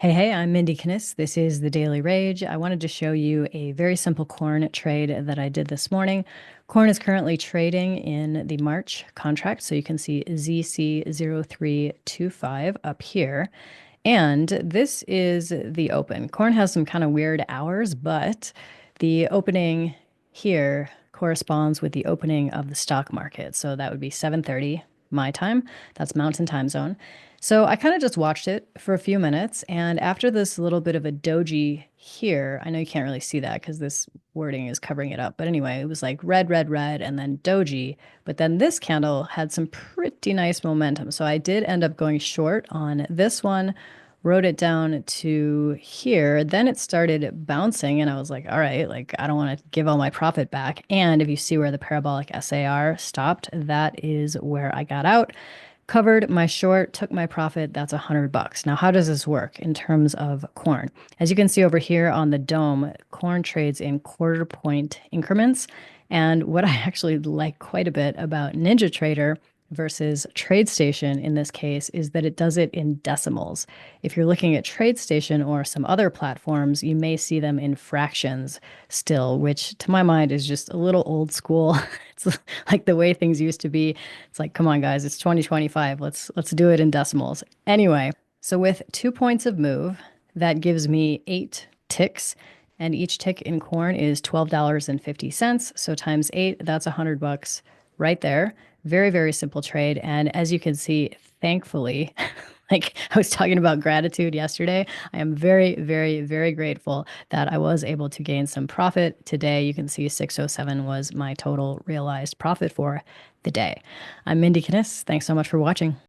Hey, I'm Mindy Kniss. This is the Daily Rage. I wanted to show you a very simple corn trade that I did this morning. Corn is currently trading in the March contract, so you can see ZC0325 up here. And this is the open. Corn has some kind of weird hours, but the opening here corresponds with the opening of the stock market. So that would be 7:30 my time. That's Mountain Time Zone. So I kind of just watched it for a few minutes, and after this little bit of a doji here, I know you can't really see that because this wording is covering it up, but anyway, it was like red, red, red, and then doji. But then this candle had some pretty nice momentum. So I did end up going short on this one, wrote it down to here. Then it started bouncing, and I was like, all right, like I don't want to give all my profit back. And if you see where the parabolic SAR stopped, that is where I got out, covered my short, took my profit. That's $100. Now, how does this work in terms of corn? As you can see over here on the dome, corn trades in quarter point increments. And what I actually like quite a bit about NinjaTrader versus TradeStation in this case is that it does it in decimals. If you're looking at TradeStation or some other platforms, you may see them in fractions still, which to my mind is just a little old school. It's like the way things used to be. It's like, come on, guys, it's 2025. Let's do it in decimals. Anyway, so with 2 points of move, that gives me 8 ticks. And each tick in corn is $12.50. So times eight, that's $100 right there. Very, very simple trade. And as you can see, thankfully, like I was talking about gratitude yesterday, I am very, very, very grateful that I was able to gain some profit today. You can see 607 was my total realized profit for the day. I'm Mindy Kniss. Thanks so much for watching.